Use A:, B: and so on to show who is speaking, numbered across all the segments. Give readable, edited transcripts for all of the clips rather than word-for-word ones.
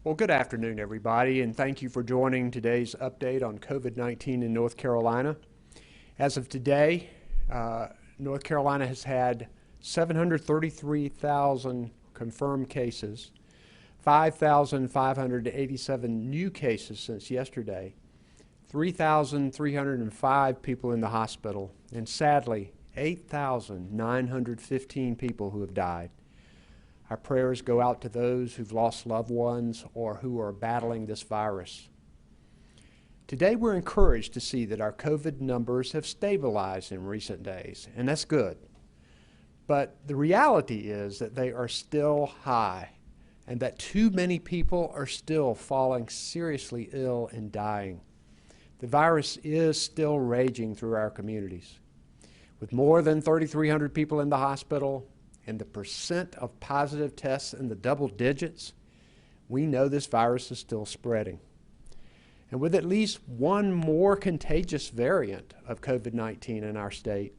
A: Well, good afternoon, everybody, and thank you for joining today's update on COVID-19 in North Carolina. As of today, North Carolina has had 733,000 confirmed cases, 5,587 new cases since yesterday, 3,305 people in the hospital, and sadly, 8,915 people who have died. Our prayers go out to those who've lost loved ones or who are battling this virus. Today, we're encouraged to see that our COVID numbers have stabilized in recent days, and that's good. But the reality is that they are still high, and that too many people are still falling seriously ill and dying. The virus is still raging through our communities. With more than 3,300 people in the hospital, and the percent of positive tests in the double digits, we know this virus is still spreading. And with at least one more contagious variant of COVID-19 in our state,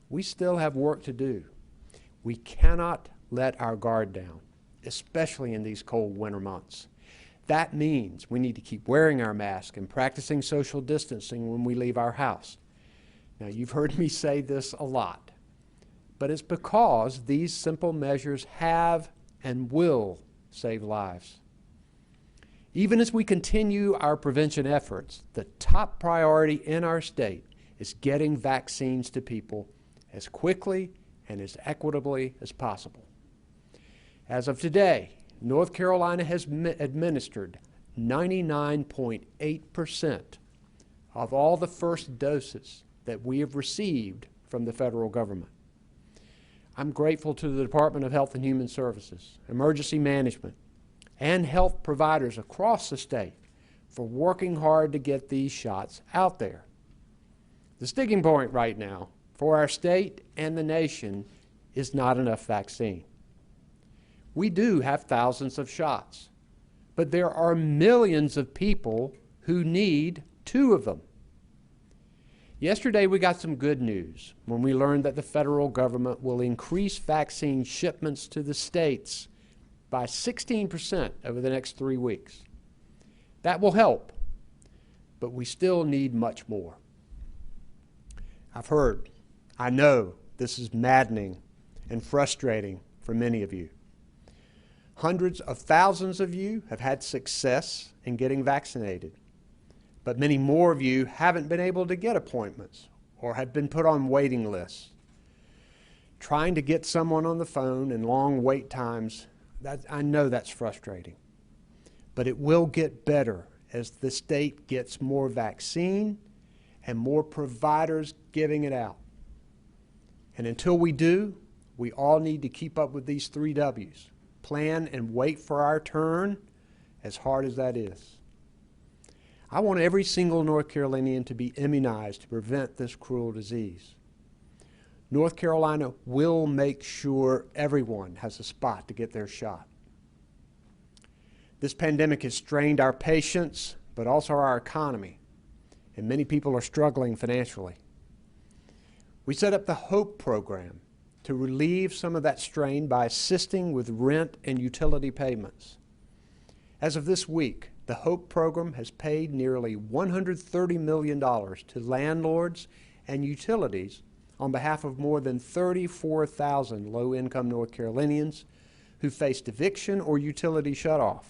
A: we still have work to do. We cannot let our guard down, especially in these cold winter months. That means we need to keep wearing our mask and practicing social distancing when we leave our house. Now, you've heard me say this a lot, but it's because these simple measures have and will save lives. Even as we continue our prevention efforts, the top priority in our state is getting vaccines to people as quickly and as equitably as possible. As of today, North Carolina has administered 99.8% of all the first doses that we have received from the federal government. I'm grateful to the Department of Health and Human Services, Emergency Management, and health providers across the state for working hard to get these shots out there. The sticking point right now for our state and the nation is not enough vaccine. We do have thousands of shots, but there are millions of people who need 2 of them. Yesterday, we got some good news when we learned that the federal government will increase vaccine shipments to the states by 16% over the next 3 weeks. That will help, but we still need much more. I know this is maddening and frustrating for many of you. Hundreds of thousands of you have had success in getting vaccinated. But many more of you haven't been able to get appointments or have been put on waiting lists. Trying to get someone on the phone and long wait times, I know that's frustrating. But it will get better as the state gets more vaccine and more providers giving it out. And until we do, we all need to keep up with these 3 W's. Plan and wait for our turn, as hard as that is. I want every single North Carolinian to be immunized to prevent this cruel disease. North Carolina will make sure everyone has a spot to get their shot. This pandemic has strained our patients, but also our economy, and many people are struggling financially. We set up the HOPE program to relieve some of that strain by assisting with rent and utility payments. As of this week, the HOPE program has paid nearly $130 million to landlords and utilities on behalf of more than 34,000 low-income North Carolinians who faced eviction or utility shutoff.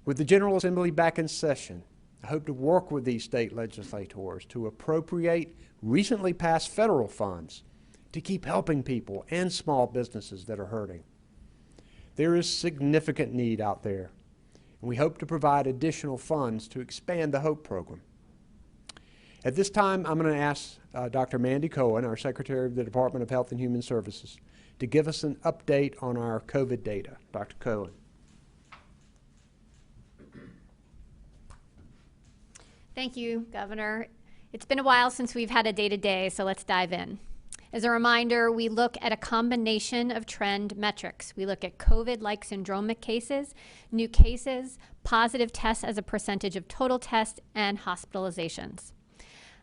A: With the General Assembly back in session, I hope to work with these state legislators to appropriate recently passed federal funds to keep helping people and small businesses that are hurting. There is significant need out there, and we hope to provide additional funds to expand the HOPE program. At this time, I'm going to ask Dr. Mandy Cohen, our Secretary of the Department of Health and Human Services, to give us an update on our COVID data. Dr. Cohen.
B: Thank you, Governor. It's been a while since we've had a day-to-day, so let's dive in. As a reminder, we look at a combination of trend metrics. We look at COVID-like syndromic cases, new cases, positive tests as a percentage of total tests, and hospitalizations.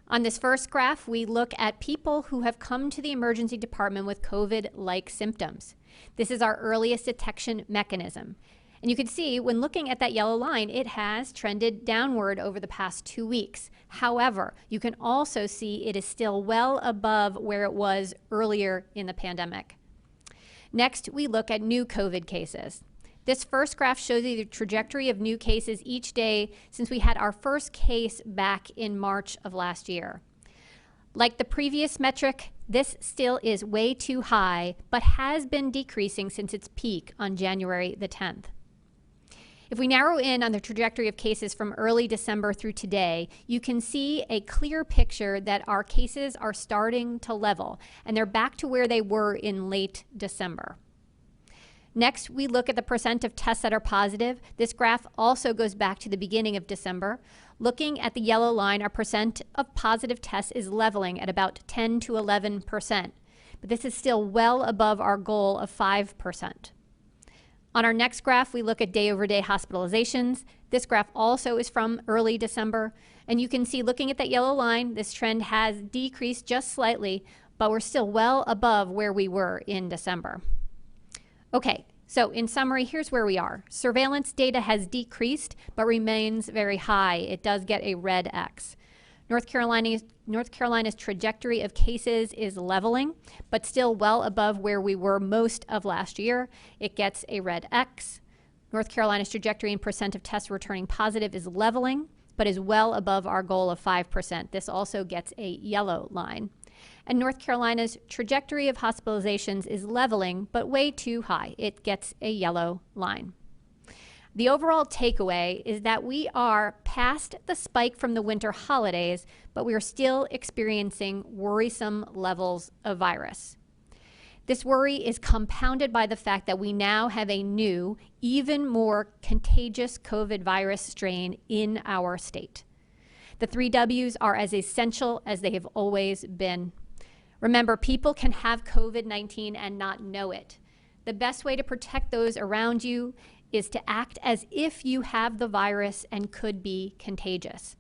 B: On this first graph, we look at people who have come to the emergency department with COVID-like symptoms. This is our earliest detection mechanism. And you can see when looking at that yellow line, it has trended downward over the past 2 weeks. However, you can also see it is still well above where it was earlier in the pandemic. Next, we look at new COVID cases. This first graph shows you the trajectory of new cases each day since we had our first case back in March of last year. Like the previous metric, this still is way too high, but has been decreasing since its peak on January the 10th. If we narrow in on the trajectory of cases from early December through today, you can see a clear picture that our cases are starting to level, and they're back to where they were in late December. Next, we look at the percent of tests that are positive. This graph also goes back to the beginning of December. Looking at the yellow line, our percent of positive tests is leveling at about 10 to 11%, but this is still well above our goal of 5%. On our next graph, we look at day-over-day hospitalizations. This graph also is from early December, and you can see looking at that yellow line, this trend has decreased just slightly, but we're still well above where we were in December. Okay, so in summary, here's where we are. Surveillance data has decreased, but remains very high. It does get a red X. North Carolina's trajectory of cases is leveling, but still well above where we were most of last year. It gets a red X. North Carolina's trajectory and percent of tests returning positive is leveling, but is well above our goal of 5%. This also gets a yellow line. And North Carolina's trajectory of hospitalizations is leveling, but way too high. It gets a yellow line. The overall takeaway is that we are past the spike from the winter holidays, but we are still experiencing worrisome levels of virus. This worry is compounded by the fact that we now have a new, even more contagious COVID virus strain in our state. The 3 W's are as essential as they have always been. Remember, people can have COVID-19 and not know it. The best way to protect those around you is to act as if you have the virus and could be contagious.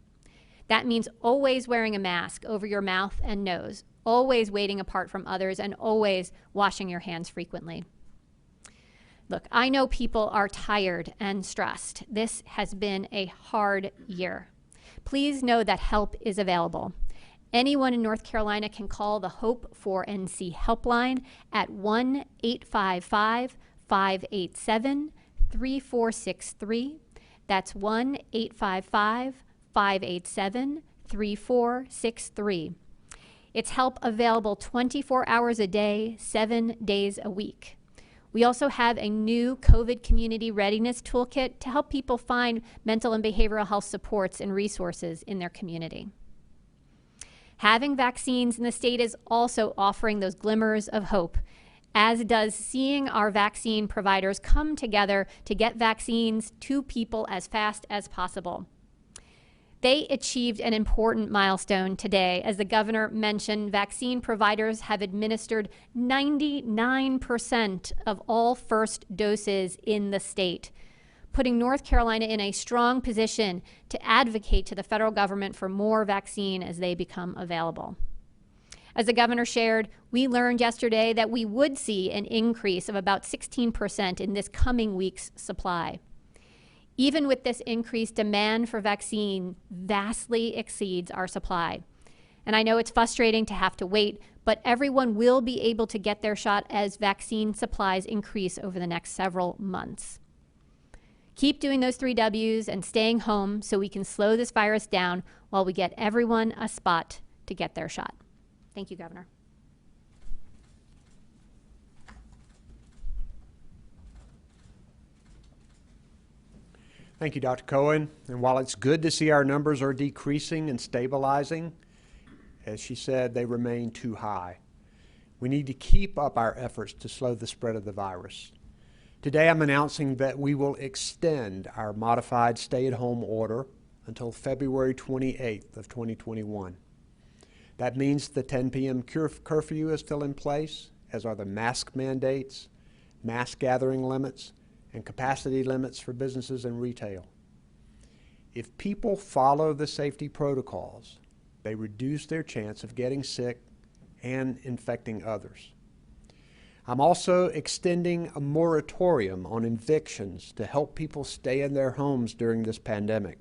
B: That means always wearing a mask over your mouth and nose, always waiting apart from others, and always washing your hands frequently. Look, I know people are tired and stressed. This has been a hard year. Please know that help is available. Anyone in North Carolina can call the Hope for NC helpline at 1-855-587-3463. That's 1-855-587-3463. It's help available 24 hours a day, 7 days a week. We also have a new COVID community readiness toolkit to help people find mental and behavioral health supports and resources in their community. Having vaccines in the state is also offering those glimmers of hope, as does seeing our vaccine providers come together to get vaccines to people as fast as possible. They achieved an important milestone today. As the governor mentioned, vaccine providers have administered 99% of all first doses in the state, putting North Carolina in a strong position to advocate to the federal government for more vaccine as they become available. As the governor shared, we learned yesterday that we would see an increase of about 16% in this coming week's supply. Even with this increased demand for vaccine vastly exceeds our supply. And I know it's frustrating to have to wait, but everyone will be able to get their shot as vaccine supplies increase over the next several months. Keep doing those 3 W's and staying home so we can slow this virus down while we get everyone a spot to get their shot. Thank you, Governor.
A: Thank you, Dr. Cohen. And while it's good to see our numbers are decreasing and stabilizing, as she said, they remain too high. We need to keep up our efforts to slow the spread of the virus. Today, I'm announcing that we will extend our modified stay-at-home order until February 28th of 2021. That means the 10 p.m. curfew is still in place, as are the mask mandates, mass gathering limits, and capacity limits for businesses and retail. If people follow the safety protocols, they reduce their chance of getting sick and infecting others. I'm also extending a moratorium on evictions to help people stay in their homes during this pandemic.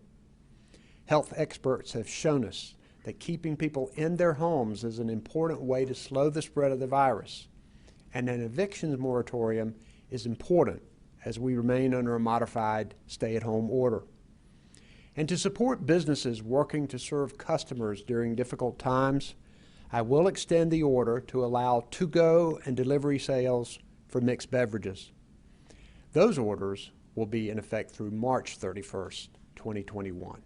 A: Health experts have shown us that keeping people in their homes is an important way to slow the spread of the virus, and an evictions moratorium is important as we remain under a modified stay-at-home order. And to support businesses working to serve customers during difficult times, I will extend the order to allow to-go and delivery sales for mixed beverages. Those orders will be in effect through March 31st, 2021.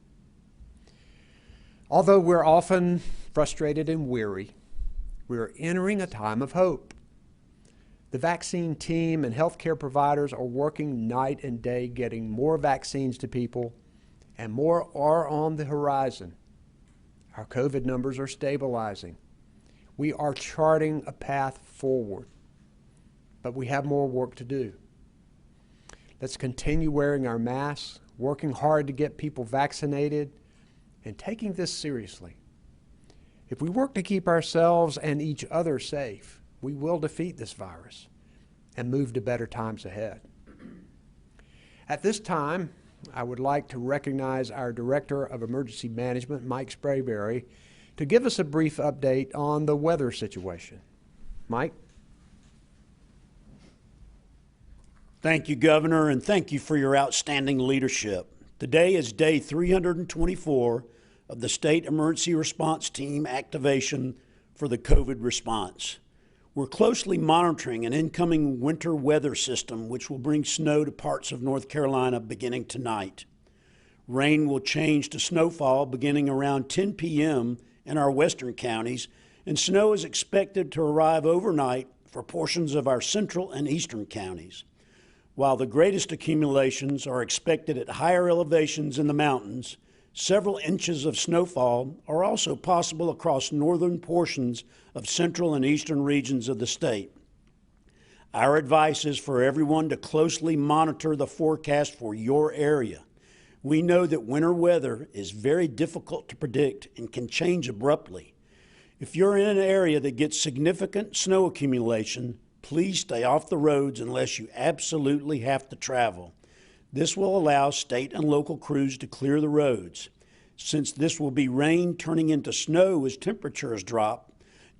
A: Although we're often frustrated and weary, we are entering a time of hope. The vaccine team and healthcare providers are working night and day getting more vaccines to people, and more are on the horizon. Our COVID numbers are stabilizing. We are charting a path forward, but we have more work to do. Let's continue wearing our masks, working hard to get people vaccinated, and taking this seriously. If we work to keep ourselves and each other safe, we will defeat this virus and move to better times ahead. At this time, I would like to recognize our Director of Emergency Management, Mike Sprayberry, to give us a brief update on the weather situation. Mike?
C: Thank you, Governor, and thank you for your outstanding leadership. Today is day 324 of the State Emergency Response Team activation for the COVID response. We're closely monitoring an incoming winter weather system which will bring snow to parts of North Carolina beginning tonight. Rain will change to snowfall beginning around 10 p.m. in our western counties, and snow is expected to arrive overnight for portions of our central and eastern counties. While the greatest accumulations are expected at higher elevations in the mountains, several inches of snowfall are also possible across northern portions of central and eastern regions of the state. Our advice is for everyone to closely monitor the forecast for your area. We know that winter weather is very difficult to predict and can change abruptly. If you're in an area that gets significant snow accumulation, please stay off the roads unless you absolutely have to travel. This will allow state and local crews to clear the roads. Since this will be rain turning into snow as temperatures drop,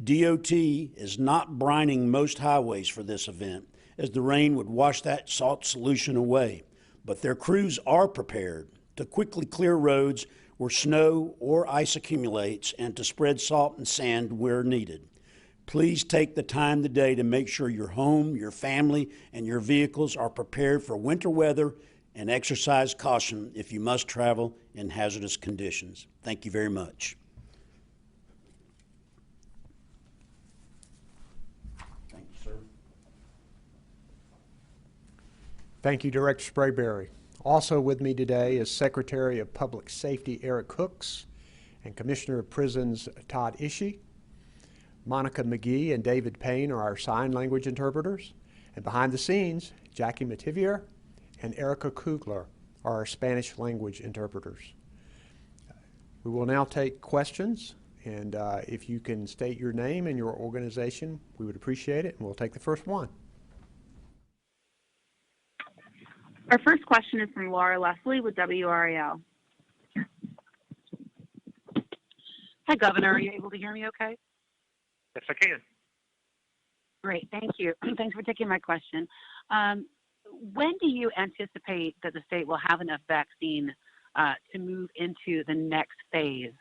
C: DOT is not brining most highways for this event, as the rain would wash that salt solution away. But their crews are prepared to quickly clear roads where snow or ice accumulates and to spread salt and sand where needed. Please take the time today to make sure your home, your family, and your vehicles are prepared for winter weather, and exercise caution if you must travel in hazardous conditions. Thank you very much. Thank you, sir.
A: Thank you, Director Sprayberry. Also with me today is Secretary of Public Safety Eric Hooks and Commissioner of Prisons Todd Ishii. Monica McGee and David Payne are our sign language interpreters. And behind the scenes, Jackie Mativier and Erica Kugler are our Spanish language interpreters. We will now take questions, and if you can state your name and your organization, we would appreciate it, and we'll take the first one.
D: Our first question is from Laura Leslie with WRAL.
E: Hi, Governor. Are you able to hear me okay?
F: Yes, I can.
E: Great. Thank you. Thanks for taking my question. When do you anticipate that the state will have enough vaccine to move into the next phase,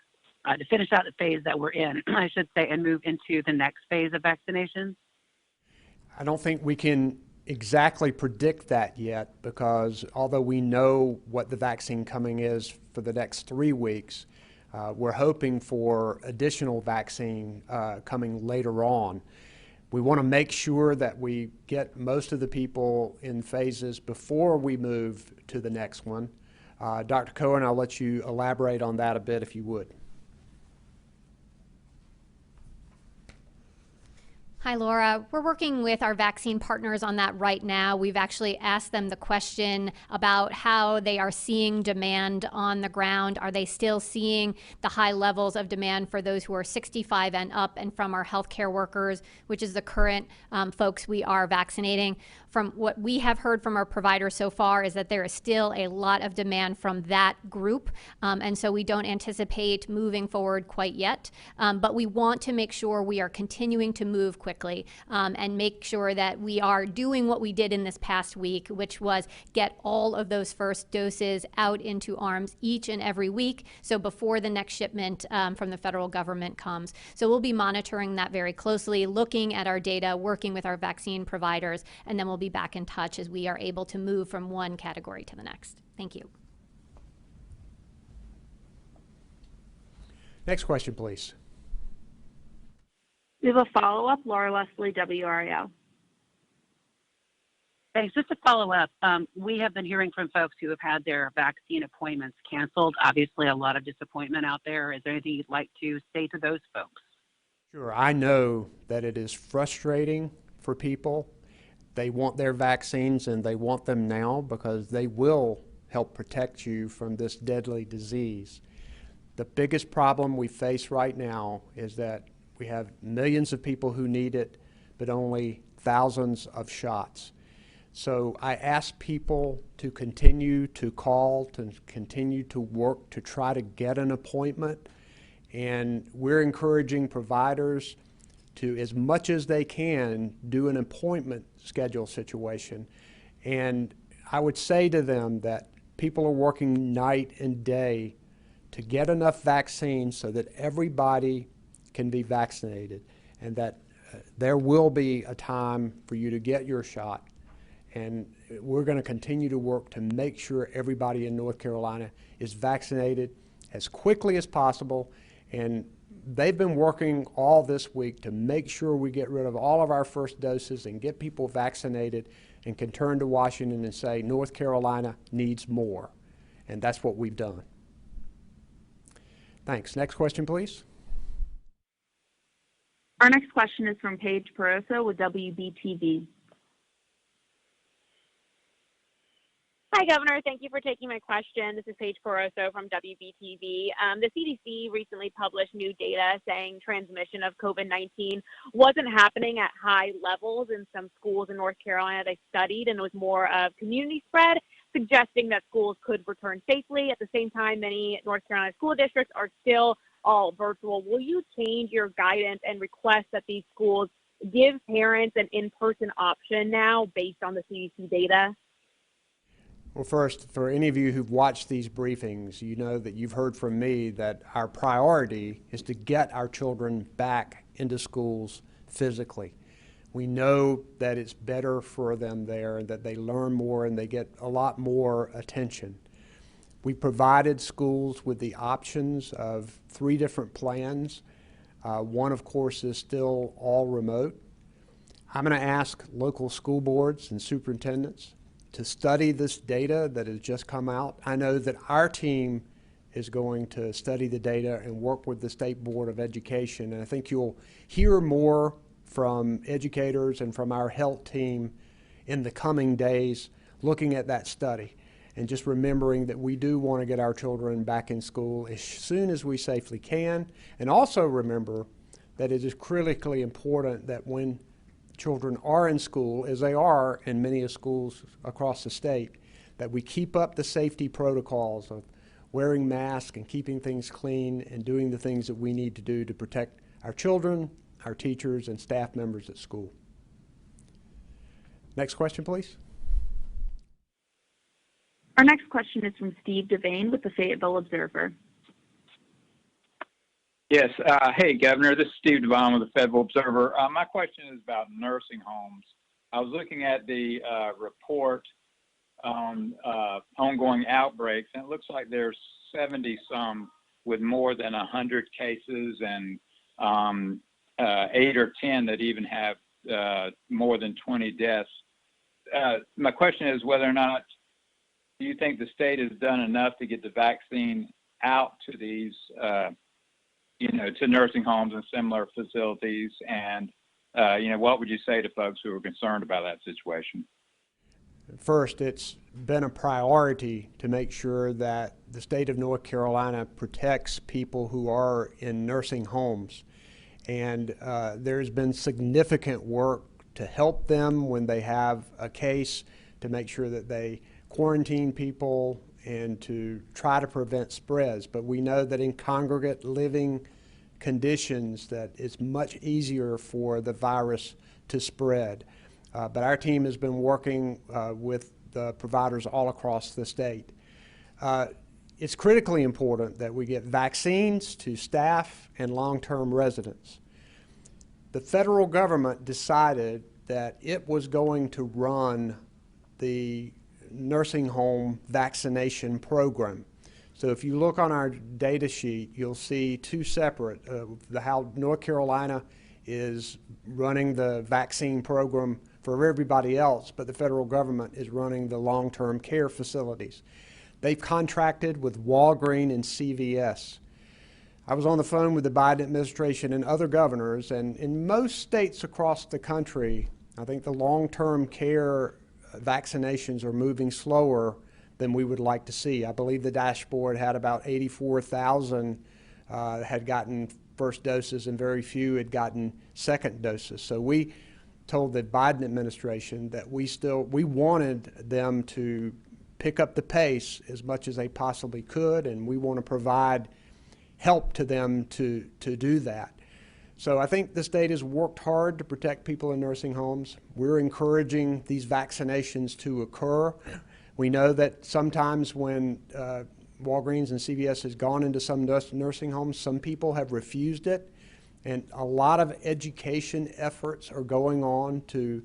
E: to finish out the phase that we're in, I should say, and move into the next phase of vaccinations?
A: I don't think we can exactly predict that yet, because although we know what the vaccine coming is for the next 3 weeks, we're hoping for additional vaccine coming later on. We want to make sure that we get most of the people in phases before we move to the next one. Dr. Cohen, I'll let you elaborate on that a bit if you would.
B: Hi, Laura. We're working with our vaccine partners on that right now. We've actually asked them the question about how they are seeing demand on the ground. Are they still seeing the high levels of demand for those who are 65 and up and from our healthcare workers, which is the current folks we are vaccinating? From what we have heard from our providers so far is that there is still a lot of demand from that group. And so we don't anticipate moving forward quite yet. But we want to make sure we are continuing to move quickly and make sure that we are doing what we did in this past week, which was get all of those first doses out into arms each and every week. So before the next shipment from the federal government comes. So we'll be monitoring that very closely, looking at our data, working with our vaccine providers, and then we'll be back in touch as we are able to move from one category to the next. Thank you.
A: Next question, please.
D: We have a follow-up, Laura Leslie, WRAL.
E: Thanks. Just to follow up, we have been hearing from folks who have had their vaccine appointments canceled. Obviously, a lot of disappointment out there. Is there anything you'd like to say to those folks?
A: Sure. I know that it is frustrating for people. They want their vaccines and they want them now because they will help protect you from this deadly disease. The biggest problem we face right now is that we have millions of people who need it, but only thousands of shots. So I ask people to continue to call, to continue to work to try to get an appointment. And we're encouraging providers to, as much as they can, do an appointment schedule situation. And I would say to them that people are working night and day to get enough vaccines so that everybody can be vaccinated, and that there will be a time for you to get your shot. And we're going to continue to work to make sure everybody in North Carolina is vaccinated as quickly as possible. And they've been working all this week to make sure we get rid of all of our first doses and get people vaccinated and can turn to Washington and say, North Carolina needs more. And that's what we've done. Thanks. Next question, please.
D: Our next question is from Paige Peroso with WBTV.
G: Hi, Governor. Thank you for taking my question. This is Paige Peroso from WBTV. The CDC recently published new data saying transmission of COVID-19 wasn't happening at high levels in some schools in North Carolina they studied, and it was more of community spread, suggesting that schools could return safely. At the same time, many North Carolina school districts are still all virtual. Will you change your guidance and request that these schools give parents an in-person option now based on the CDC data?
A: Well, first, for any of you who've watched these briefings, you know that you've heard from me that our priority is to get our children back into schools physically. We know that it's better for them there and that they learn more and they get a lot more attention. We provided schools with the options of 3 different plans. One, of course, is still all remote. I'm going to ask local school boards and superintendents to study this data that has just come out. I know that our team is going to study the data and work with the State Board of Education. And I think you'll hear more from educators and from our health team in the coming days looking at that study. And just remembering that we do want to get our children back in school as soon as we safely can. And also remember that it is critically important that when children are in school, as they are in many schools across the state, that we keep up the safety protocols of wearing masks and keeping things clean and doing the things that we need to do to protect our children, our teachers, and staff members at school. Next question, please.
D: Our next question is from Steve Devane with the Fayetteville Observer.
H: Yes. Hey, Governor. This is Steve Devine with the Fayetteville Observer. My question is about nursing homes. I was looking at the report on ongoing outbreaks, and it looks like there's 70-some with more than 100 cases and 8 or 10 that even have more than 20 deaths. My question is whether or not do you think the state has done enough to get the vaccine out to these, to nursing homes and similar facilities? And what would you say to folks who are concerned about that situation?
A: First, it's been a priority to make sure that the state of North Carolina protects people who are in nursing homes. And there's been significant work to help them when they have a case, to make sure that they quarantine people and to try to prevent spreads. But we know that in congregate living conditions that it's much easier for the virus to spread. But our team has been working with the providers all across the state. It's critically important that we get vaccines to staff and long-term residents. The federal government decided that it was going to run the nursing home vaccination program. So if you look on our data sheet, you'll see two separate, how North Carolina is running the vaccine program for everybody else, but the federal government is running the long-term care facilities. They've contracted with Walgreens and CVS. I was on the phone with the Biden administration and other governors, and in most states across the country, I think the long-term care vaccinations are moving slower than we would like to see. I believe the dashboard had about 84,000 had gotten first doses and very few had gotten second doses. So we told the Biden administration that we wanted them to pick up the pace as much as they possibly could, and we want to provide help to them to do that. So I think the state has worked hard to protect people in nursing homes. We're encouraging these vaccinations to occur. We know that sometimes when Walgreens and CVS has gone into some nursing homes, some people have refused it. And a lot of education efforts are going on to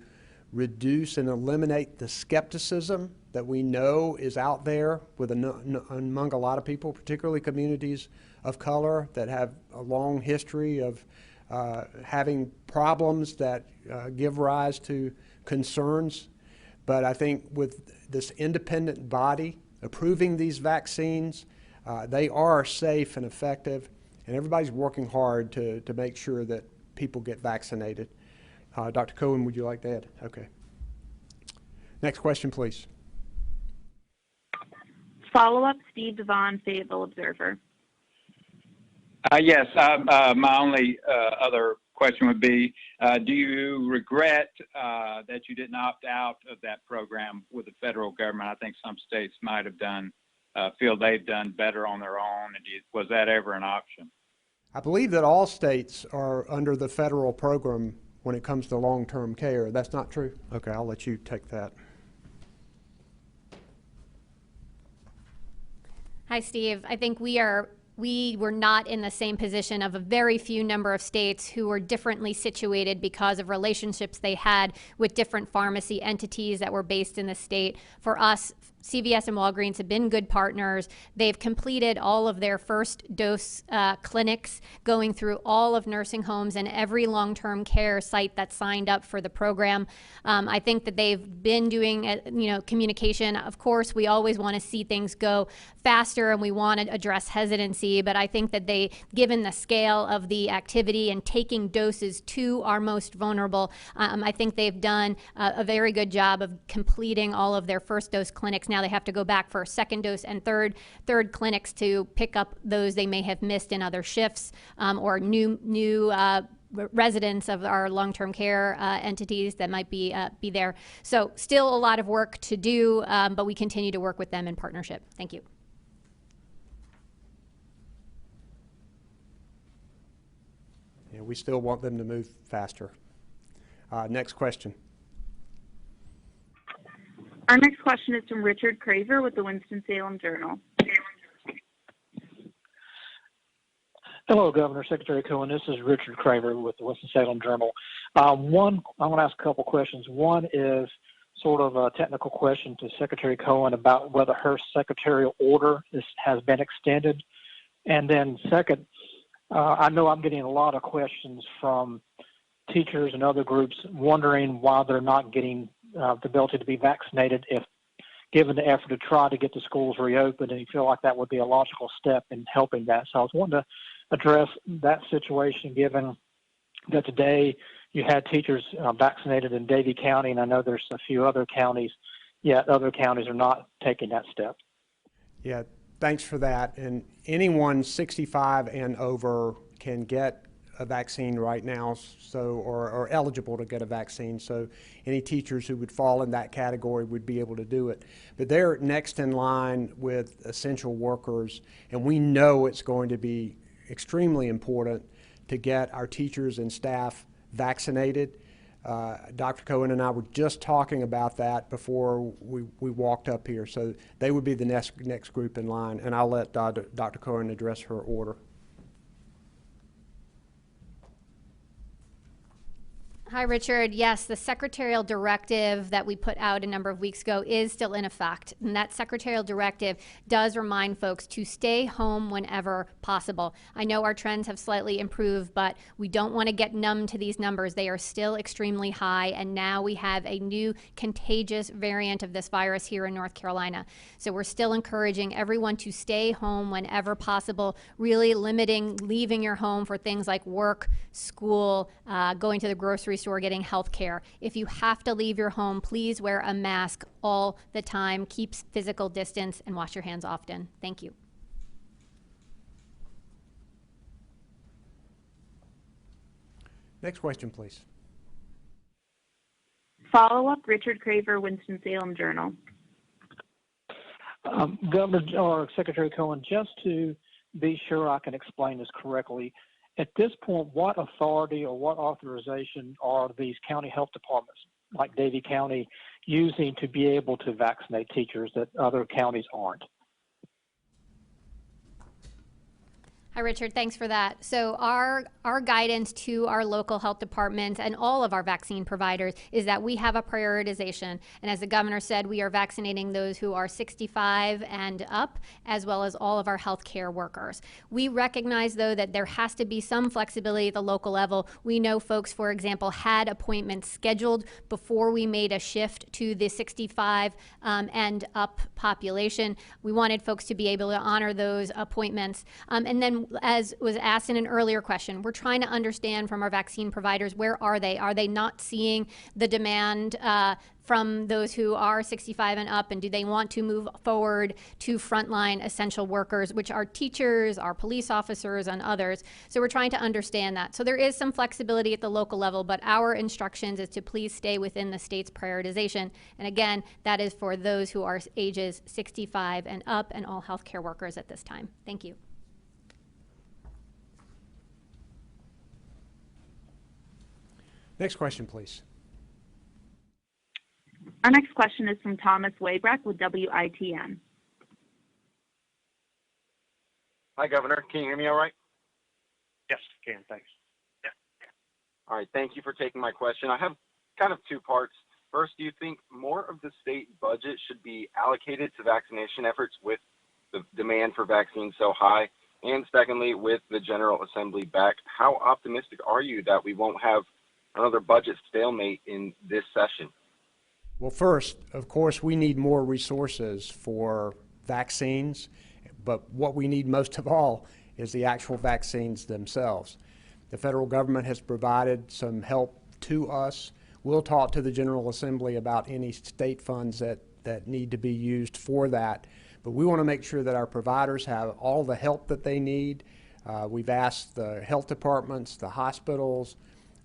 A: reduce and eliminate the skepticism that we know is out there among a lot of people, particularly communities of color that have a long history of having problems that give rise to concerns. But I think with this independent body approving these vaccines, they are safe and effective, and everybody's working hard to make sure that people get vaccinated. Dr. Cohen, would you like to add? Okay. Next question, please.
D: Follow-up, Steve Devon, Fayetteville Observer.
H: Yes, my only other question would be, do you regret that you didn't opt out of that program with the federal government? I think some states might have feel they've done better on their own. And was that ever an option?
A: I believe that all states are under the federal program when it comes to long-term care. That's not true? Okay, I'll let you take that.
B: Hi, Steve. I think we were not in the same position of a very few number of states who were differently situated because of relationships they had with different pharmacy entities that were based in the state. For us, CVS and Walgreens have been good partners. They've completed all of their first dose clinics, going through all of nursing homes and every long-term care site that signed up for the program. I think that they've been doing communication. Of course, we always want to see things go faster and we want to address hesitancy, but I think that given the scale of the activity and taking doses to our most vulnerable, I think they've done a very good job of completing all of their first dose clinics. Now they have to go back for second dose and third clinics to pick up those they may have missed in other shifts or new residents of our long-term care entities that might be there. So still a lot of work to do, but we continue to work with them in partnership. Thank you.
A: Yeah, we still want them to move faster. Next question.
D: Our next question is from Richard Craver with the Winston-Salem Journal.
I: Hello, Governor, Secretary Cohen. This is Richard Craver with the Winston-Salem Journal. I want to ask a couple questions. One is sort of a technical question to Secretary Cohen about whether her secretarial order has been extended. And then second, I know I'm getting a lot of questions from teachers and other groups wondering why they're not getting the ability to be vaccinated if given the effort to try to get the schools reopened, and you feel like that would be a logical step in helping that. So I was wanting to address that situation given that today you had teachers vaccinated in Davie County, and I know there's a few other counties, yet other counties are not taking that step.
A: Yeah, thanks for that. And anyone 65 and over can get a vaccine right now, so or eligible to get a vaccine. So any teachers who would fall in that category would be able to do it. But they're next in line with essential workers, and we know it's going to be extremely important to get our teachers and staff vaccinated. Dr. Cohen and I were just talking about that before we walked up here. So they would be the next group in line, and I'll let Dr. Cohen address her order.
B: Hi, Richard. Yes, the secretarial directive that we put out a number of weeks ago is still in effect. And that secretarial directive does remind folks to stay home whenever possible. I know our trends have slightly improved, but we don't want to get numb to these numbers. They are still extremely high. And now we have a new contagious variant of this virus here in North Carolina. So we're still encouraging everyone to stay home whenever possible, really limiting leaving your home for things like work, school, going to the grocery store, getting health care. If you have to leave your home, please wear a mask all the time, keep physical distance, and wash your hands often. Thank you.
A: Next question, please.
D: Follow-up, Richard Craver, Winston-Salem Journal.
I: Governor or Secretary Cohen, just to be sure I can explain this correctly, at this point, what authority or what authorization are these county health departments, like Davie County, using to be able to vaccinate teachers that other counties aren't?
B: Hi, Richard. Thanks for that. So our guidance to our local health departments and all of our vaccine providers is that we have a prioritization. And as the governor said, we are vaccinating those who are 65 and up, as well as all of our healthcare workers. We recognize, though, that there has to be some flexibility at the local level. We know folks, for example, had appointments scheduled before we made a shift to the 65 and up population. We wanted folks to be able to honor those appointments. And then, as was asked in an earlier question, we're trying to understand from our vaccine providers, where are they? Are they not seeing the demand from those who are 65 and up, and do they want to move forward to frontline essential workers, which are teachers, our police officers, and others? So we're trying to understand that. So there is some flexibility at the local level, but our instructions is to please stay within the state's prioritization. And again, that is for those who are ages 65 and up and all healthcare workers at this time. Thank you.
A: Next question, please.
D: Our next question is from Thomas Waybreck with WITN.
J: Hi, Governor. Can you hear me all right?
F: Yes, can. Thanks.
J: Yeah. All right. Thank you for taking my question. I have kind of two parts. First, do you think more of the state budget should be allocated to vaccination efforts with the demand for vaccines so high? And secondly, with the General Assembly back, how optimistic are you that we won't have another budget stalemate in this session?
A: Well, first, of course, we need more resources for vaccines, but what we need most of all is the actual vaccines themselves. The federal government has provided some help to us. We'll talk to the General Assembly about any state funds that need to be used for that, but we want to make sure that our providers have all the help that they need. We've asked the health departments, the hospitals,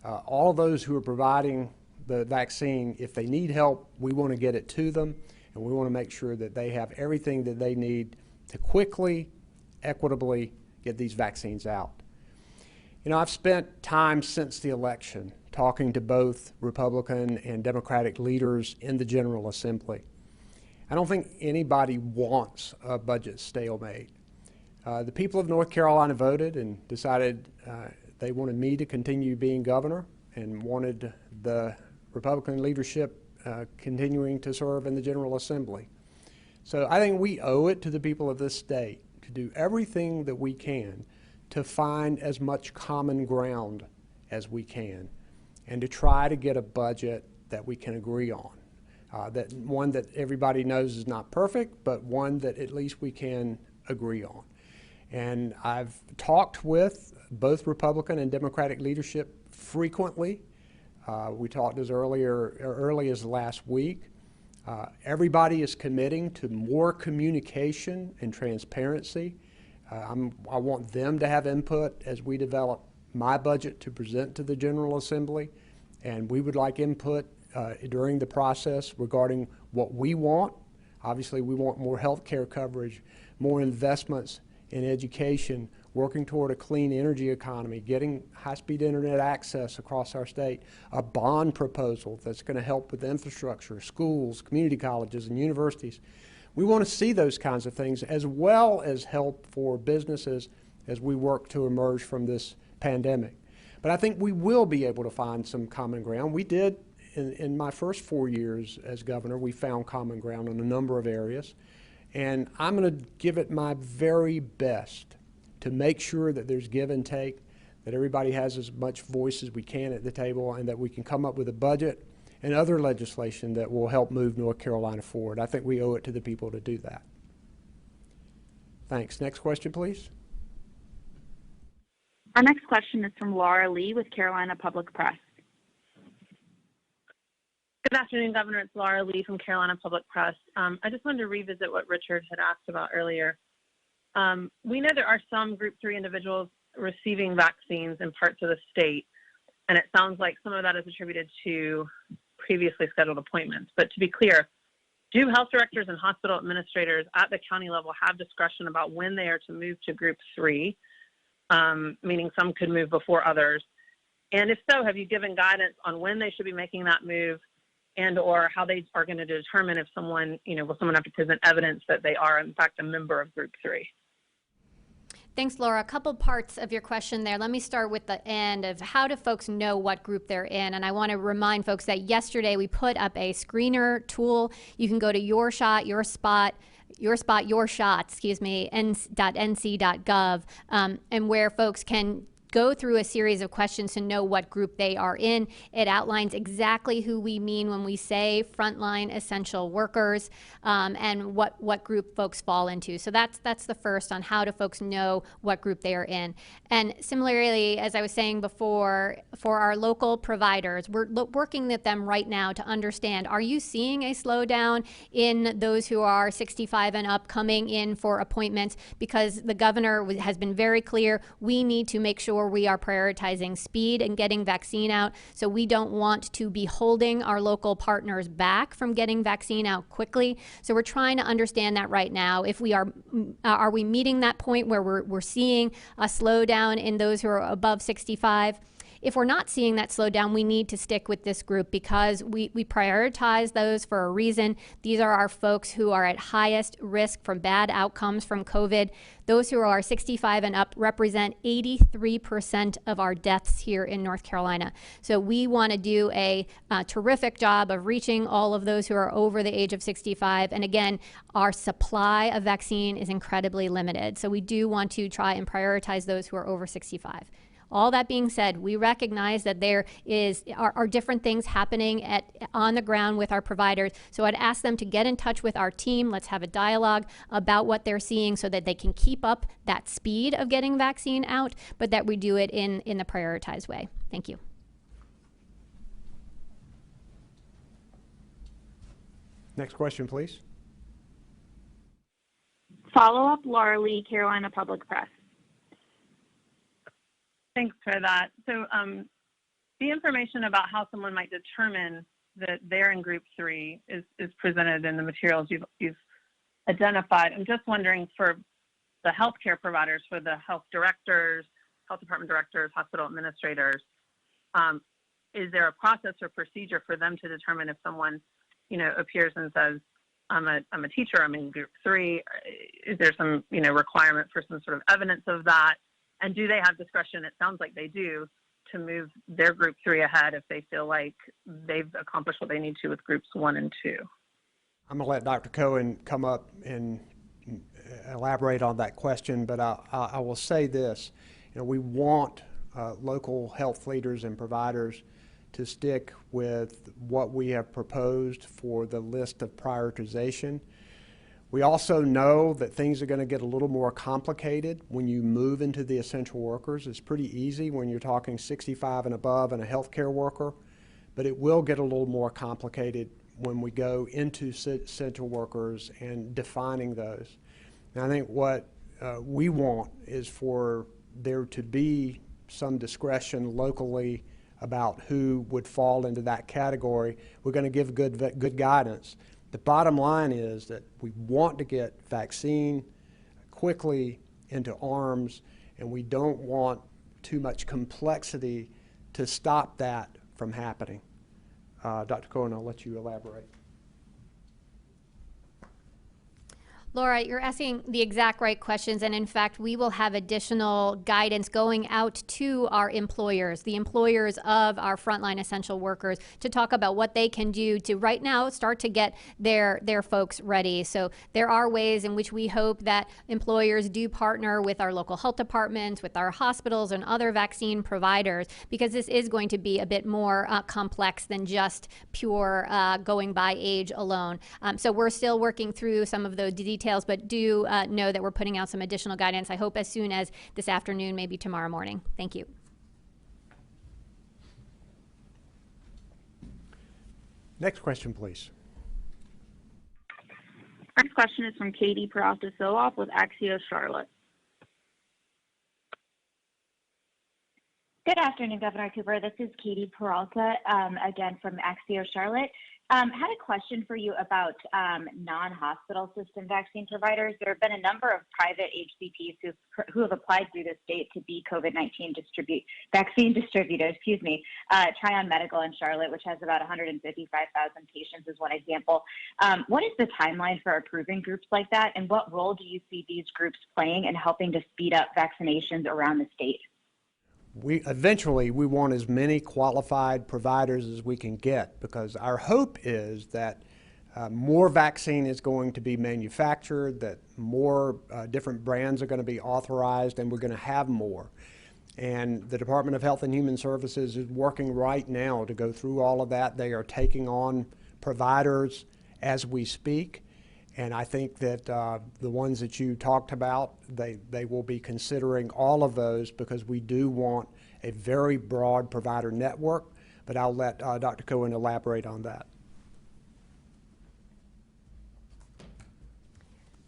A: all of those who are providing the vaccine, if they need help, we want to get it to them, and we want to make sure that they have everything that they need to quickly, equitably get these vaccines out. You know, I've spent time since the election talking to both Republican and Democratic leaders in the General Assembly. I don't think anybody wants a budget stalemate. The people of North Carolina voted and decided they wanted me to continue being governor and wanted the Republican leadership continuing to serve in the General Assembly. So I think we owe it to the people of this state to do everything that we can to find as much common ground as we can and to try to get a budget that we can agree on. That one that everybody knows is not perfect, but one that at least we can agree on. And I've talked with both Republican and Democratic leadership frequently. We talked as early as last week. Everybody is committing to more communication and transparency. I want them to have input as we develop my budget to present to the General Assembly, and we would like input during the process regarding what we want. Obviously, we want more health care coverage, more investments in education, working toward a clean energy economy, getting high-speed internet access across our state, a bond proposal that's going to help with infrastructure, schools, community colleges, and universities. We want to see those kinds of things, as well as help for businesses as we work to emerge from this pandemic. But I think we will be able to find some common ground. We did in my first 4 years as governor. We found common ground in a number of areas. And I'm going to give it my very best to make sure that there's give and take, that everybody has as much voice as we can at the table, and that we can come up with a budget and other legislation that will help move North Carolina forward. I think we owe it to the people to do that. Thanks. Next question, please.
D: Our next question is from Laura Lee with Carolina Public Press.
K: Good afternoon, Governor. It's Laura Lee from Carolina Public Press. I just wanted to revisit what Richard had asked about earlier. We know there are some Group 3 individuals receiving vaccines in parts of the state, and it sounds like some of that is attributed to previously scheduled appointments. But to be clear, do health directors and hospital administrators at the county level have discretion about when they are to move to Group 3, meaning some could move before others? And if so, have you given guidance on when they should be making that move, and or how they are going to determine if someone, will someone have to present evidence that they are in fact a member of Group 3?
B: Thanks, Laura. A couple parts of your question there. Let me start with the end of how do folks know what group they're in. And I want to remind folks that yesterday we put up a screener tool. You can go to Your Shot, Your Spot, Your Shot, nc.gov, and where folks can go through a series of questions to know what group they are in. It outlines exactly who we mean when we say frontline essential workers, and what group folks fall into. So that's the first on how do folks know what group they are in. And similarly, as I was saying before, for our local providers, we're working with them right now to understand, are you seeing a slowdown in those who are 65 and up coming in for appointments? Because the governor has been very clear, we need to make sure we are prioritizing speed and getting vaccine out. So we don't want to be holding our local partners back from getting vaccine out quickly. So we're trying to understand that right now. If we are we meeting that point where we're seeing a slowdown in those who are above 65? If we're not seeing that slowdown, we need to stick with this group because we prioritize those for a reason. These are our folks who are at highest risk from bad outcomes from COVID. Those who are 65 and up represent 83% of our deaths here in North Carolina. So we want to do a terrific job of reaching all of those who are over the age of 65. And again, our supply of vaccine is incredibly limited. So we do want to try and prioritize those who are over 65. All that being said, we recognize that there are different things happening on the ground with our providers. So I'd ask them to get in touch with our team. Let's have a dialogue about what they're seeing so that they can keep up that speed of getting vaccine out, but that we do it in the prioritized way. Thank you.
A: Next question, please.
D: Follow-up, Laura Lee, Carolina Public Press.
K: Thanks for that. So the information about how someone might determine that they're in Group 3 is presented in the materials you've identified. I'm just wondering, for the healthcare providers, for the health directors, health department directors, hospital administrators, is there a process or procedure for them to determine if someone, appears and says, I'm a teacher, I'm in Group 3? Is there some, requirement for some sort of evidence of that? And do they have discretion? It sounds like they do, to move their Group 3 ahead if they feel like they've accomplished what they need to with Groups 1 and 2.
A: I'm going to let Dr. Cohen come up and elaborate on that question, but I will say this. We want local health leaders and providers to stick with what we have proposed for the list of prioritization. We also know that things are going to get a little more complicated when you move into the essential workers. It's pretty easy when you're talking 65 and above and a healthcare worker. but it will get a little more complicated when we go into essential workers and defining those. And I think what we want is for there to be some discretion locally about who would fall into that category. We're going to give good guidance. The bottom line is that we want to get vaccine quickly into arms, and we don't want too much complexity to stop that from happening. Dr. Cohen, I'll let you elaborate.
B: Laura, you're asking the exact right questions, and in fact, we will have additional guidance going out to our employers, the employers of our frontline essential workers, to talk about what they can do to right now start to get their folks ready. So there are ways in which we hope that employers do partner with our local health departments, with our hospitals and other vaccine providers, because this is going to be a bit more complex than just pure going by age alone. So we're still working through some of those details, but do know that we're putting out some additional guidance, I hope as soon as this afternoon, maybe tomorrow morning. Thank you.
A: Next question, please.
D: Next question is from Katie Peralta-Soloff with Axios Charlotte.
L: Good afternoon, Governor Cooper. This is Katie Peralta, again from Axios Charlotte. Had a question for you about non-hospital system vaccine providers. There have been a number of private HCPs who have applied through the state to be COVID-19 vaccine distributors. Tryon Medical in Charlotte, which has about 155,000 patients, is one example. What is the timeline for approving groups like that, and what role do you see these groups playing in helping to speed up vaccinations around the state?
A: Eventually, we want as many qualified providers as we can get, because our hope is that more vaccine is going to be manufactured, that more different brands are going to be authorized, and we're going to have more. And the Department of Health and Human Services is working right now to go through all of that. They are taking on providers as we speak. And I think that the ones that you talked about, they will be considering all of those, because we do want a very broad provider network. But I'll let Dr. Cohen elaborate on that.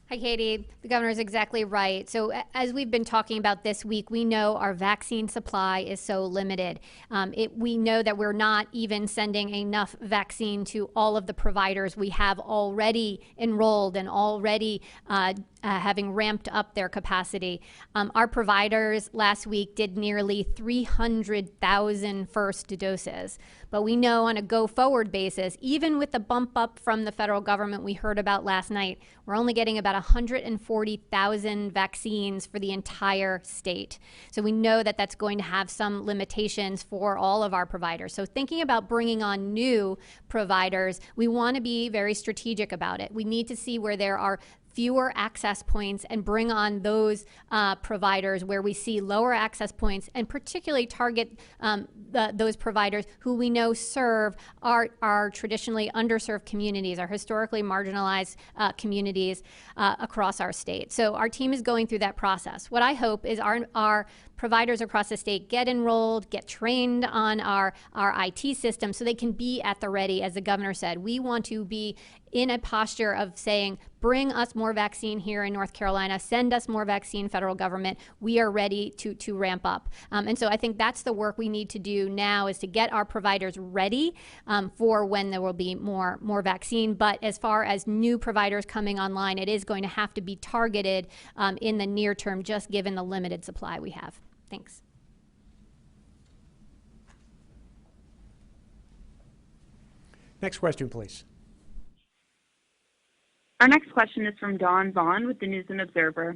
B: Hi, Katie. The governor is exactly right. So as we've been talking about this week, we know our vaccine supply is so limited. We know that we're not even sending enough vaccine to all of the providers we have already enrolled and already having ramped up their capacity. Our providers last week did nearly 300,000 first doses. But we know on a go-forward basis, even with the bump up from the federal government we heard about last night, we're only getting about 140,000 vaccines for the entire state. So we know that that's going to have some limitations for all of our providers. So thinking about bringing on new providers, we want to be very strategic about it. We need to see where there are fewer access points and bring on those providers where we see lower access points, and particularly target those providers who we know serve our traditionally underserved communities, our historically marginalized communities across our state. So our team is going through that process. What I hope is our providers across the state get enrolled, get trained on our IT system so they can be at the ready. As the governor said, we want to be in a posture of saying, bring us more vaccine here in North Carolina, send us more vaccine, federal government. We are ready to ramp up. And so I think that's the work we need to do now, is to get our providers ready for when there will be more vaccine. But as far as new providers coming online, it is going to have to be targeted in the near term, just given the limited supply we have. Thanks.
A: Next question, please.
D: Our next question is from Dawn Vaughn with the News and Observer.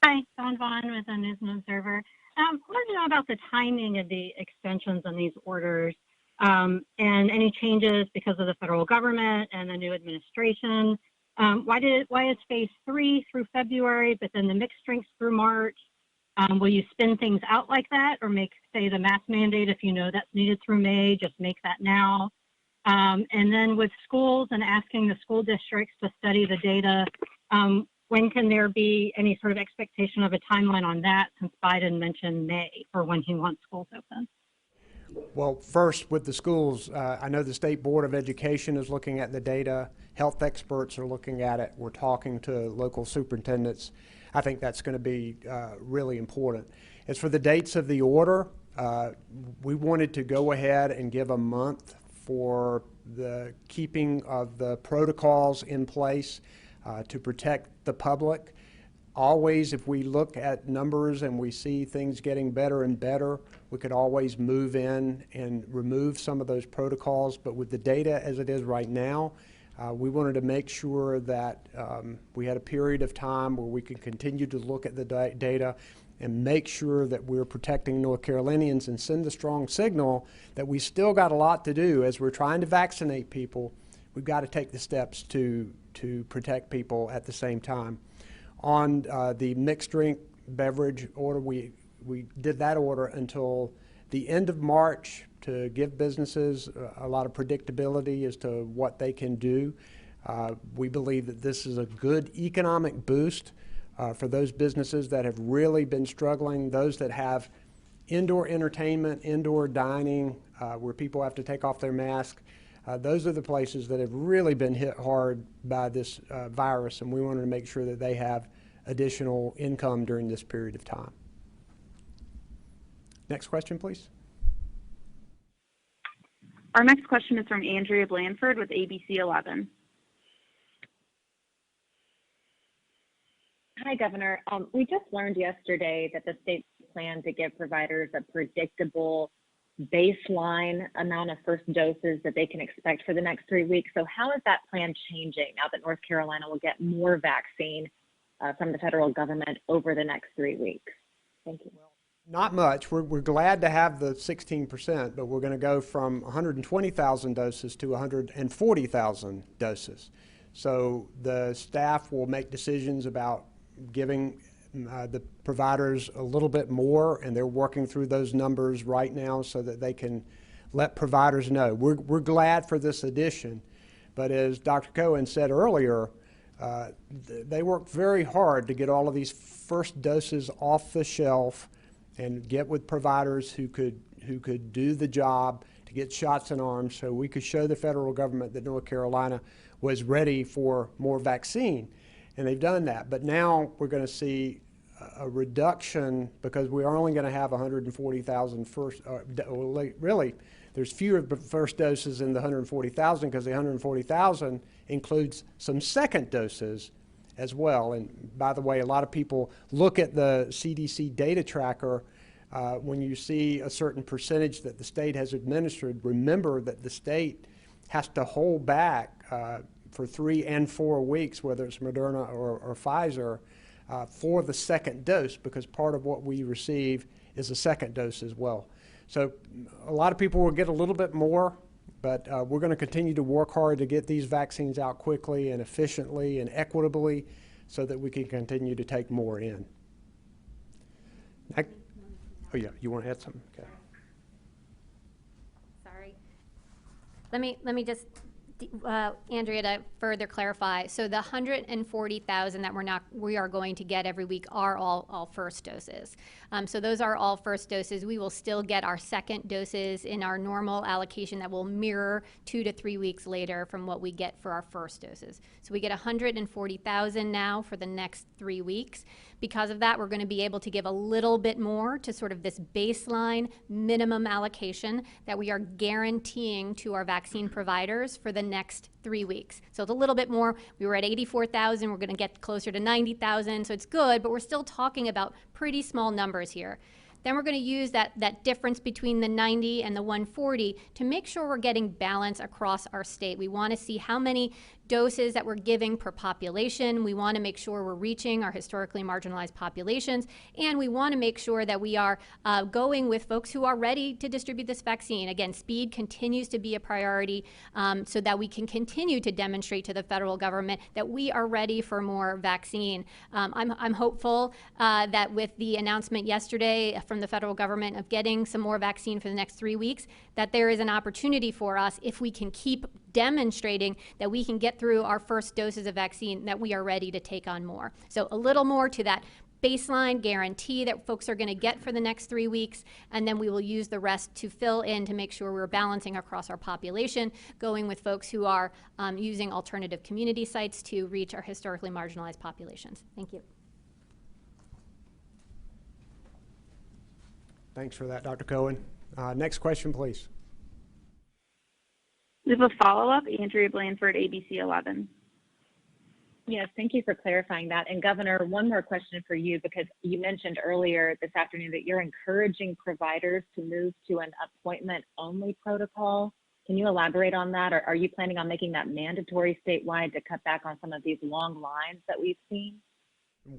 M: Hi, Dawn Vaughn with the News and Observer. I wanted to know about the timing of the extensions on these orders and any changes because of the federal government and the new administration. Why is phase 3 through February, but then the mixed strengths through March? Will you spin things out like that, or make, say, the mask mandate, if you know that's needed, through May, just make that now? And then with schools and asking the school districts to study the data, when can there be any sort of expectation of a timeline on that, since Biden mentioned May for when he wants schools open?
A: Well, first with the schools, I know the State Board of Education is looking at the data. Health experts are looking at it. We're talking to local superintendents. I think that's going to be really important. As for the dates of the order, we wanted to go ahead and give a month for the keeping of the protocols in place to protect the public. Always, if we look at numbers and we see things getting better and better, we could always move in and remove some of those protocols. But with the data as it is right now, we wanted to make sure that we had a period of time where we could continue to look at the data and make sure that we're protecting North Carolinians and send a strong signal that we still got a lot to do. As we're trying to vaccinate people, we've got to take the steps to protect people at the same time. On the mixed drink beverage order, we did that order until the end of March to give businesses a lot of predictability as to what they can do. We believe that this is a good economic boost for those businesses that have really been struggling, those that have indoor entertainment, indoor dining, where people have to take off their mask. Those are the places that have really been hit hard by this virus, and we wanted to make sure that they have additional income during this period of time. Next question, please.
D: Our next question is from Andrea Blanford with ABC 11.
N: Hi, Governor. We just learned yesterday that the state planned to give providers a predictable baseline amount of first doses that they can expect for the next 3 weeks. So how is that plan changing now that North Carolina will get more vaccine from the federal government over the next 3 weeks? Thank you.
A: Not much. We're glad to have the 16%, but we're going to go from 120,000 doses to 140,000 doses. So the staff will make decisions about giving the providers a little bit more, and they're working through those numbers right now so that they can let providers know. We're glad for this addition, but as Dr. Cohen said earlier, they worked very hard to get all of these first doses off the shelf and get with providers who could do the job to get shots in arms so we could show the federal government that North Carolina was ready for more vaccine. And they've done that. But now we're going to see a reduction because we are only going to have 140,000 first, really, there's fewer first doses in the 140,000 because the 140,000 includes some second doses as well. And by the way, a lot of people look at the CDC data tracker. When you see a certain percentage that the state has administered, remember that the state has to hold back for 3 and 4 weeks, whether it's Moderna or Pfizer, for the second dose, because part of what we receive is a second dose as well. So a lot of people will get a little bit more, but we're going to continue to work hard to get these vaccines out quickly and efficiently and equitably so that we can continue to take more in. Oh yeah, you want to add something? Okay.
B: Sorry. Let me just, Andrea, to further clarify. So the 140,000 that we are going to get every week are all first doses. So those are all first doses. We will still get our second doses in our normal allocation that will mirror 2 to 3 weeks later from what we get for our first doses. So we get 140,000 now for the next 3 weeks. Because of that, we're going to be able to give a little bit more to sort of this baseline minimum allocation that we are guaranteeing to our vaccine providers for the next 3 weeks. So it's a little bit more. We were at 84,000. We're going to get closer to 90,000. So it's good, but we're still talking about pretty small numbers here. Then we're going to use that difference between the 90 and the 140 to make sure we're getting balance across our state. We want to see how many doses that we're giving per population. We want to make sure we're reaching our historically marginalized populations, and we want to make sure that we are going with folks who are ready to distribute this vaccine. Again, speed continues to be a priority so that we can continue to demonstrate to the federal government that we are ready for more vaccine. I'm hopeful that with the announcement yesterday from the federal government of getting some more vaccine for the next 3 weeks, that there is an opportunity for us, if we can keep demonstrating that we can get through our first doses of vaccine, that we are ready to take on more. So a little more to that baseline guarantee that folks are going to get for the next 3 weeks, and then we will use the rest to fill in to make sure we're balancing across our population, going with folks who are using alternative community sites to reach our historically marginalized populations. Thank you.
A: Thanks for that, Dr. Cohen. Next question, please.
D: We have a follow-up, Andrea Blanford, ABC 11.
N: Yes, thank you for clarifying that. And Governor, one more question for you, because you mentioned earlier this afternoon that you're encouraging providers to move to an appointment-only protocol. Can you elaborate on that? Or are you planning on making that mandatory statewide to cut back on some of these long lines that we've seen?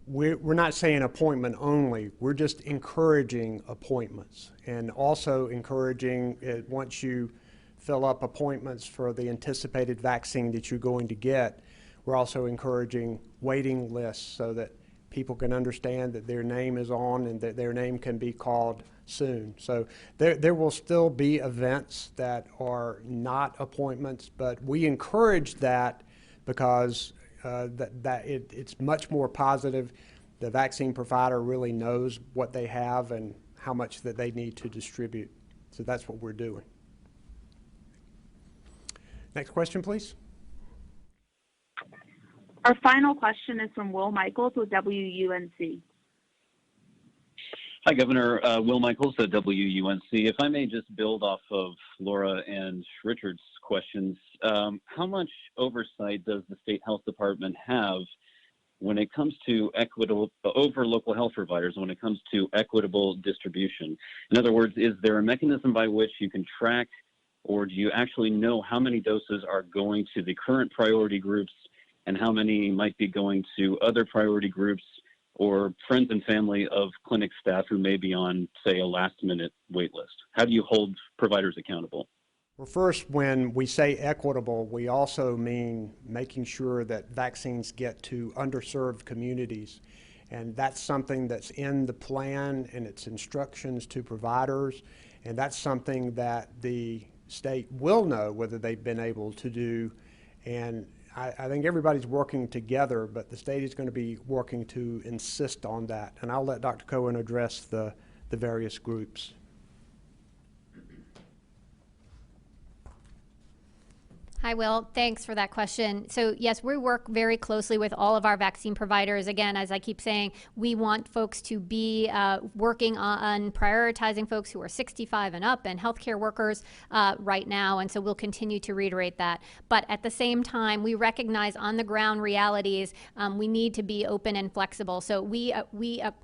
A: We're not saying appointment only. We're just encouraging appointments, and also encouraging it once you fill up appointments for the anticipated vaccine that you're going to get. We're also encouraging waiting lists so that people can understand that their name is on and that their name can be called soon. So there will still be events that are not appointments, but we encourage that because it's much more positive. The vaccine provider really knows what they have and how much that they need to distribute. So that's what we're doing. Next question, please.
D: Our final question is from Will Michaels with WUNC.
O: Hi, Governor. Will Michaels at WUNC. If I may just build off of Laura and Richard's questions, how much oversight does the state health department have when it comes to equitable, over local health providers, when it comes to equitable distribution? In other words, is there a mechanism by which you can track, or do you actually know how many doses are going to the current priority groups and how many might be going to other priority groups or friends and family of clinic staff who may be on, say, a last-minute wait list? How do you hold providers accountable?
A: Well, first, when we say equitable, we also mean making sure that vaccines get to underserved communities. And that's something that's in the plan and its instructions to providers. And that's something that the state will know whether they've been able to do. And I think everybody's working together, but the state is going to be working to insist on that. And I'll let Dr. Cohen address the various groups.
B: Hi, Will. Thanks for that question. So yes, we work very closely with all of our vaccine providers. Again, as I keep saying, we want folks to be working on prioritizing folks who are 65 and up and healthcare workers right now. And so we'll continue to reiterate that. But at the same time, we recognize on the ground realities, we need to be open and flexible. So we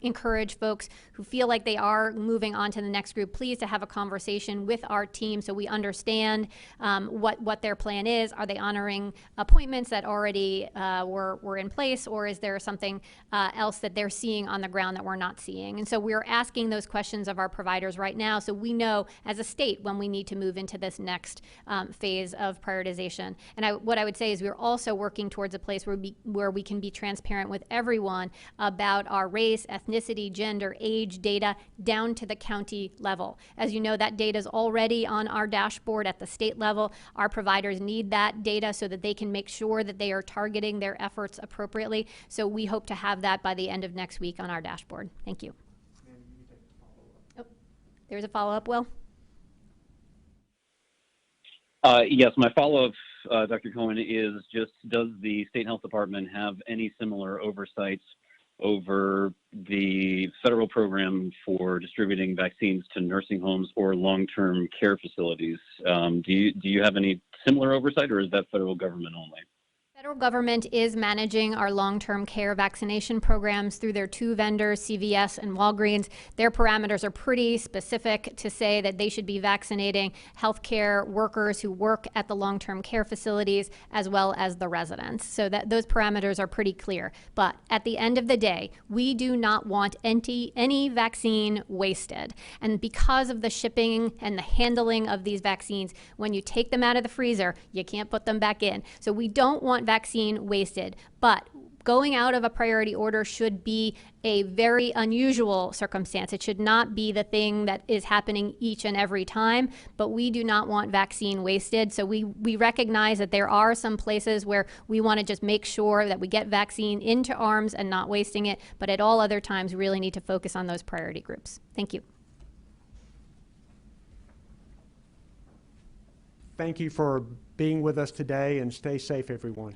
B: encourage folks who feel like they are moving on to the next group, please to have a conversation with our team so we understand what their plan is. Are they honoring appointments that already were in place, or is there something else that they're seeing on the ground that we're not seeing? And so we're asking those questions of our providers right now so we know as a state when we need to move into this next phase of prioritization. And what I would say is we're also working towards a place where we can be transparent with everyone about our race, ethnicity, gender, age data down to the county level. As you know, that data is already on our dashboard at the state level. Our providers need that data so that they can make sure that they are targeting their efforts appropriately. So we hope to have that by the end of next week on our dashboard. Thank you. Oh, there's a follow-up, Will?
O: Yes, my follow-up, Dr. Cohen, is just, does the state health department have any similar oversights over the federal program for distributing vaccines to nursing homes or long-term care facilities? Do you have any similar oversight, or is that federal government only?
B: Federal government is managing our long-term care vaccination programs through their two vendors, CVS and Walgreens. Their parameters are pretty specific to say that they should be vaccinating healthcare workers who work at the long-term care facilities as well as the residents. So that those parameters are pretty clear. But at the end of the day, we do not want any vaccine wasted. And because of the shipping and the handling of these vaccines, when you take them out of the freezer, you can't put them back in. So we don't want vaccine wasted, but going out of a priority order should be a very unusual circumstance. It should not be the thing that is happening each and every time, but we do not want vaccine wasted. So we recognize that there are some places where we want to just make sure that we get vaccine into arms and not wasting it, but at all other times, we really need to focus on those priority groups. Thank you.
A: Thank you for being with us today, and stay safe, everyone.